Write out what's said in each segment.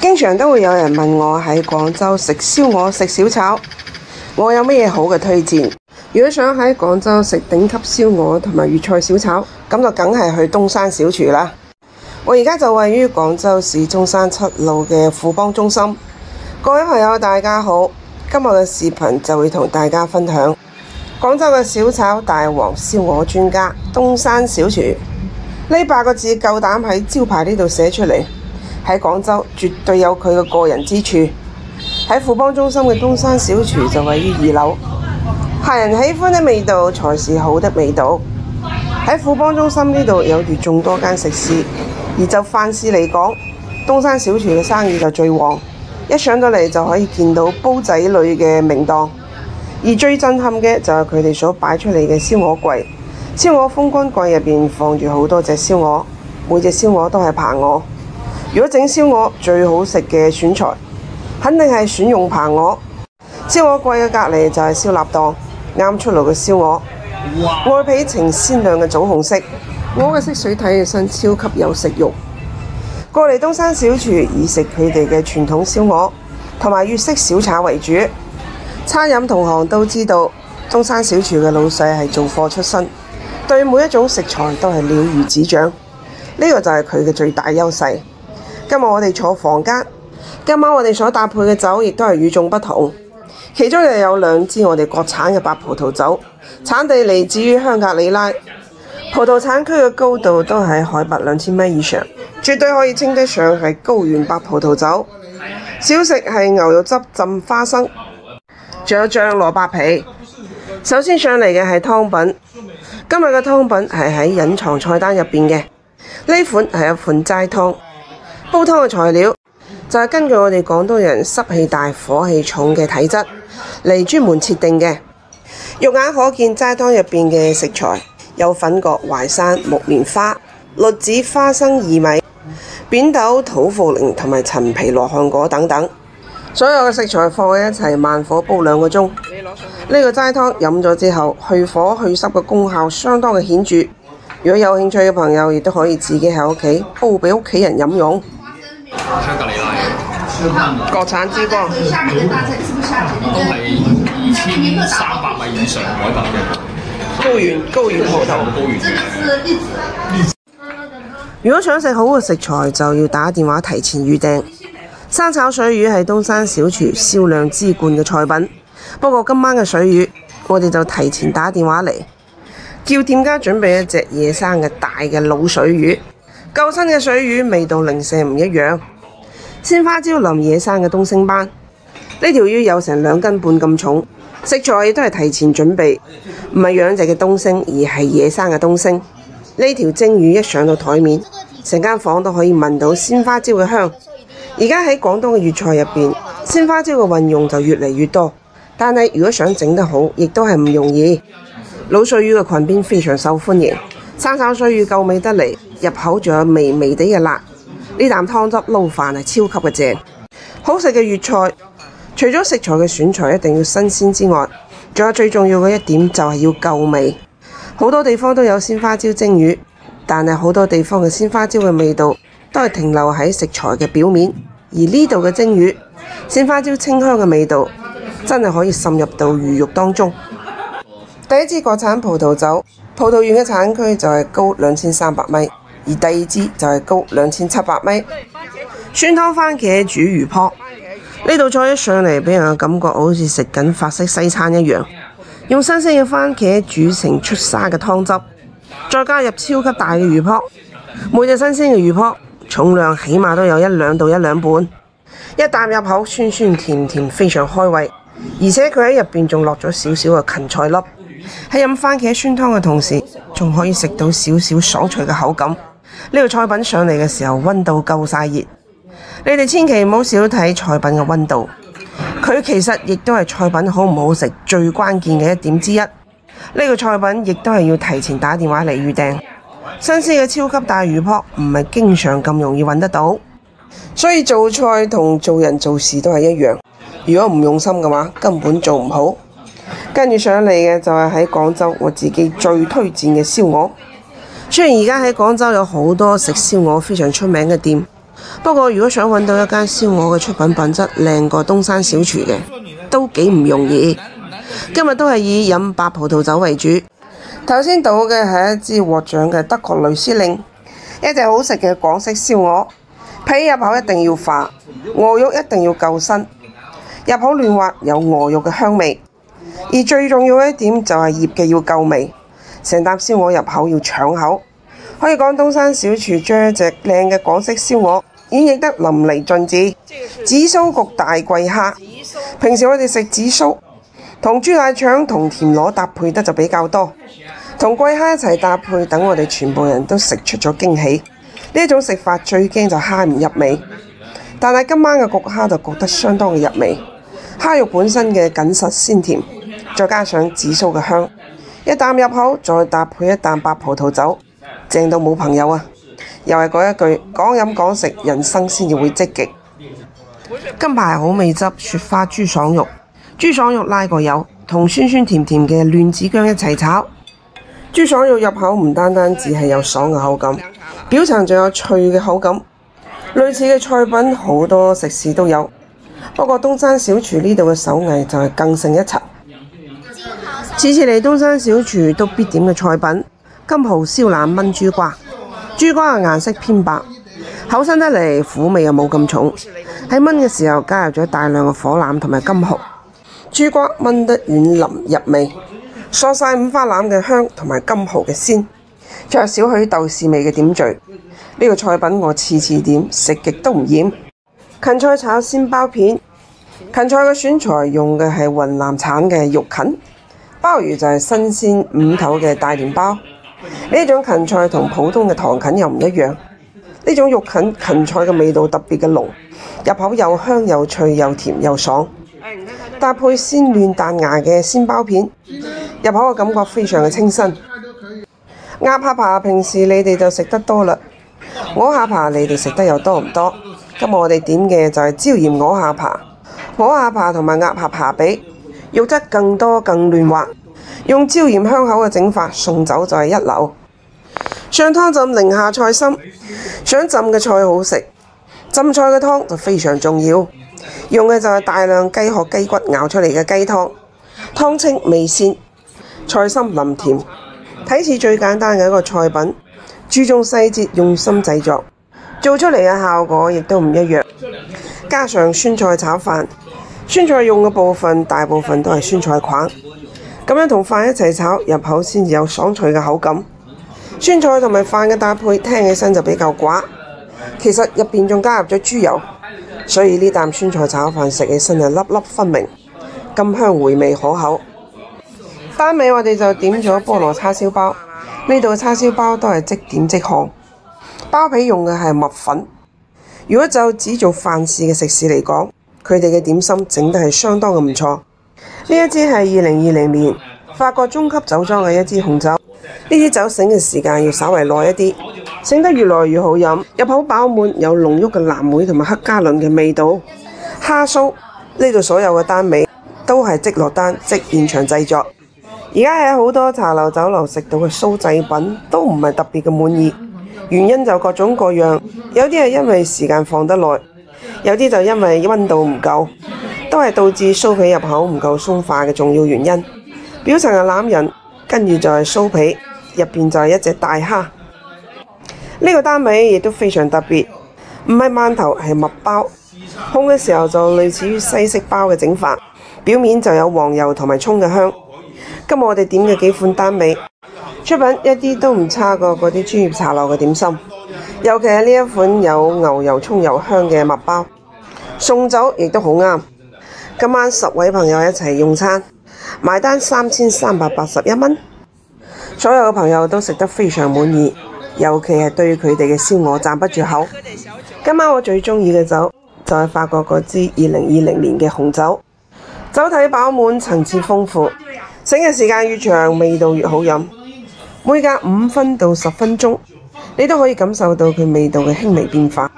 經常都會有人問我喺廣州食燒鵝、食小炒，我有乜嘢好嘅推薦？如果想喺廣州食頂級燒鵝同埋粵菜小炒，咁就梗係去東山小廚啦。我而家就位於廣州市中山7路嘅富邦中心。各位朋友大家好，今日嘅視頻就會同大家分享廣州嘅小炒大王燒鵝專家東山小廚。呢8個字夠膽喺招牌呢度寫出嚟，喺廣州絕對有佢嘅個人之處。喺富邦中心嘅東山小廚就位於2樓，客人喜歡的味道才是好的味道。喺富邦中心呢度有住眾多間食肆，而就飯市嚟講，東山小廚嘅生意就最旺。一上到嚟就可以見到煲仔類嘅名檔，而最震撼嘅就係佢哋所擺出嚟嘅燒鵝櫃。燒鵝封軍櫃入邊放住好多隻燒鵝，每隻燒鵝都係扒鵝。如果整燒鵝最好食嘅選材，肯定係選用扒鵝。燒鵝櫃嘅隔離就係燒臘檔，啱出爐嘅燒鵝，外皮呈鮮亮嘅棗紅色，鵝嘅色水睇起身超級有食慾。過嚟東山小廚以食佢哋嘅傳統燒鵝同埋粵式小炒為主。餐飲同行都知道，東山小廚嘅老細係做貨出身，對每一種食材都係了如指掌。呢個就係佢嘅最大優勢。今日我哋坐房間，今晚我哋所搭配嘅酒亦都係與眾不同。其中又有2支我哋國產嘅白葡萄酒，產地嚟自於香格里拉。葡萄產區嘅高度都喺海拔2000米以上，絕對可以稱得上係高原白葡萄酒。小食係牛肉汁浸花生，仲有醬蘿蔔皮。首先上嚟嘅係湯品，今日嘅湯品係喺隱藏菜單入邊嘅。呢款係一款齋湯，煲湯嘅材料就係根據我哋廣東人濕氣大、火氣重嘅體質嚟專門設定嘅。肉眼可見齋湯入邊嘅食材有粉葛、淮山、木棉花、栗子、花生、薏米、扁豆、土茯苓同埋陳皮、羅漢果等等。所有嘅食材放喺一齊，慢火煲2個鐘。呢個齋湯飲咗之後，去火去濕嘅功效相當嘅顯著。如果有興趣嘅朋友，亦都可以自己喺屋企煲俾屋企人飲用。香格里拉國產之光，都係2300米以上海拔嘅高原葡萄。如果想食好嘅食材，就要打電話提前預訂。生炒水魚係東山小廚銷量之冠嘅菜品，不過今晚嘅水魚我哋就提前打電話嚟，叫店家準備一隻野生嘅大嘅老水魚。舊新嘅水魚味道零舍唔一樣。鮮花椒淋野生嘅東星斑，呢條魚有成2斤半咁重。食材亦都係提前準備，唔係養殖嘅東星，而係野生嘅東星。呢條蒸魚一上到台面，成間房都可以聞到鮮花椒嘅香。而家喺廣東嘅粵菜入邊，鮮花椒嘅運用就越嚟越多，但係如果想整得好，亦都係唔容易。老水魚嘅裙邊非常受歡迎，生炒水魚夠味得嚟，入口仲有微微地嘅辣。呢啖湯汁撈飯係超級嘅正。好食嘅粵菜，除咗食材嘅選材一定要新鮮之外，仲有最重要嘅一點就係要夠味。好多地方都有鮮花椒蒸魚，但係好多地方嘅鮮花椒嘅味道都係停留喺食材嘅表面，而呢度嘅蒸魚，鮮花椒清香嘅味道真係可以滲入到魚肉當中。第一支國產葡萄酒，葡萄園嘅產區就係高2300米，而第2支就係高2700米。酸湯番茄煮魚泡，呢道菜一上嚟俾人嘅感覺好似食緊法式西餐一樣，用新鮮嘅番茄煮成出沙嘅湯汁，再加入超級大嘅魚泡。每隻新鮮嘅魚泡重量起碼都有1兩到1兩半，一啖入口酸酸甜甜，非常開胃。而且佢喺入邊仲落咗少少嘅芹菜粒，喺飲番茄酸湯嘅同時，仲可以食到少少爽脆嘅口感。呢個菜品上嚟嘅時候溫度夠晒熱，你哋千祈唔好少睇菜品嘅溫度，佢其實亦都係菜品好唔好食最關鍵嘅一點之一。呢個菜品亦都係要提前打電話嚟預訂。新鮮嘅超級大魚泡唔係經常咁容易揾得到，所以做菜同做人做事都係一樣。如果唔用心嘅話，根本做唔好。跟住上嚟嘅就係喺廣州我自己最推薦嘅燒鵝。雖然而家喺廣州有好多食燒鵝非常出名嘅店，不過如果想揾到一間燒鵝嘅出品品質靚過東山小廚嘅，都幾唔容易。今日都係以飲白葡萄酒為主。頭先倒嘅係一支獲獎嘅德國雷司令，一隻好食嘅廣式燒鵝，皮入口一定要化，鵝肉一定要夠新，入口嫩滑有鵝肉嘅香味。而最重要嘅一點就係醃嘅要夠味，成啖燒鵝入口要搶口。可以講東山小廚將一隻靚嘅廣式燒鵝演繹得淋漓盡致。紫蘇焗大桂蝦，平時我哋食紫蘇同豬大腸同田螺搭配得就比較多，同桂蝦一齊搭配，等我哋全部人都食出咗驚喜。呢一種食法最驚就蝦唔入味，但係今晚嘅焗蝦就焗得相當嘅入味。蝦肉本身嘅緊實鮮甜，再加上紫蘇嘅香，一啖入口再搭配一啖白葡萄酒，正到冇朋友啊！又係嗰一句，講飲講食，人生先至會積極。金牌好味汁雪花豬爽肉，豬爽肉拉過油，同酸酸甜甜嘅嫩子薑一齊炒。豬爽肉入口唔單單只係有爽嘅口感，表層仲有脆嘅口感。類似嘅菜品好多食肆都有，不過東山小廚呢度嘅手藝就係更勝一籌。次次嚟東山小廚都必點嘅菜品，金蠔燒腩炆豬瓜。豬瓜嘅顏色偏白，厚身得嚟，苦味又冇咁重。喺炆嘅時候加入咗大量嘅火腩同埋金蠔，豬瓜炆得軟腍入味，嗦晒五花腩嘅香同埋金蠔嘅鮮，仲有少許豆豉味嘅點綴。呢個菜品我次次點，食極都唔厭。芹菜炒鮮鮑片，芹菜嘅選材用嘅係雲南產嘅肉芹，鮑魚就係新鮮五頭嘅大連鮑。呢種芹菜同普通嘅糖芹又唔一樣，呢種肉芹菜嘅味道特別嘅濃，入口又香又脆又甜又爽，搭配鮮嫩彈牙嘅鮮鮑片，入口嘅感覺非常嘅清新。鴨下扒平時你哋就食得多啦，鵝下扒你哋食得又多唔多？今日我哋點嘅就係椒鹽鵝下扒，鵝下扒同埋鴨下扒比，肉質更多更嫩滑。用椒鹽香口嘅整法，送酒就係一流。上湯浸寧夏菜心，想浸嘅菜好食，浸菜嘅湯就非常重要。用嘅就係大量雞殼雞骨熬出嚟嘅雞湯，湯清味鮮，菜心腍甜，睇似最簡單嘅一個菜品，注重細節，用心製作，做出嚟嘅效果亦都唔一樣。加上酸菜炒飯，酸菜用嘅部分大部分都係酸菜框。咁樣同飯一齊炒，入口先至有爽脆嘅口感。酸菜同埋飯嘅搭配，聽起身就比較寡，其實入邊仲加入咗豬油，所以呢啖酸菜炒飯食起身就粒粒分明，甘香回味可口。單尾我哋就點咗菠蘿叉燒包，呢度嘅叉燒包都係即點即烘，包皮用嘅係麥粉。如果就只做飯市嘅食肆嚟講，佢哋嘅點心整得係相當嘅唔錯。呢一支係2020年法國中級酒莊嘅一支紅酒，呢支酒醒嘅時間要稍為耐一啲，醒得越來越好飲，入口飽滿，有濃郁嘅藍莓同埋黑加侖嘅味道。蝦酥呢度所有嘅單尾都係即落單即現場製作。而家喺好多茶樓酒樓食到嘅酥製品都唔係特別嘅滿意，原因就各種各樣，有啲係因為時間放得耐，有啲就因為溫度唔夠，都係導致酥皮入口唔夠鬆化嘅重要原因。表層係欖仁，跟住就係酥皮，入邊就係一隻大蝦。呢個單位亦都非常特別，唔係饅頭係麥包，烘嘅時候就類似於西式包嘅整法，表面就有黃油同埋葱嘅香。今日我哋點嘅幾款單尾出品一啲都唔差過嗰啲專業茶樓嘅點心，尤其係呢一款有牛油葱油香嘅麥包，送酒亦都好啱。今晚10位朋友一齊用餐，埋單3381蚊，所有嘅朋友都食得非常滿意，尤其係對佢哋嘅燒鵝讚不絕口。今晚我最中意嘅酒就係法國嗰支2020年嘅紅酒，酒體飽滿，層次豐富，醒嘅時間越長，味道越好飲。每隔5分到10分鐘，你都可以感受到佢味道嘅輕微變化，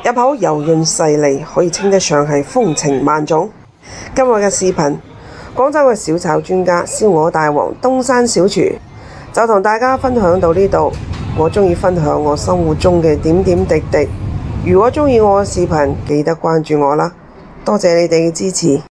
入口柔潤細膩，可以稱得上係風情萬種。今日嘅視頻，廣州嘅小炒專家燒鵝大王東山小廚就同大家分享到呢度。我鍾意分享我生活中嘅點點滴滴，如果鍾意我嘅視頻，記得關注我啦，多謝你哋嘅支持。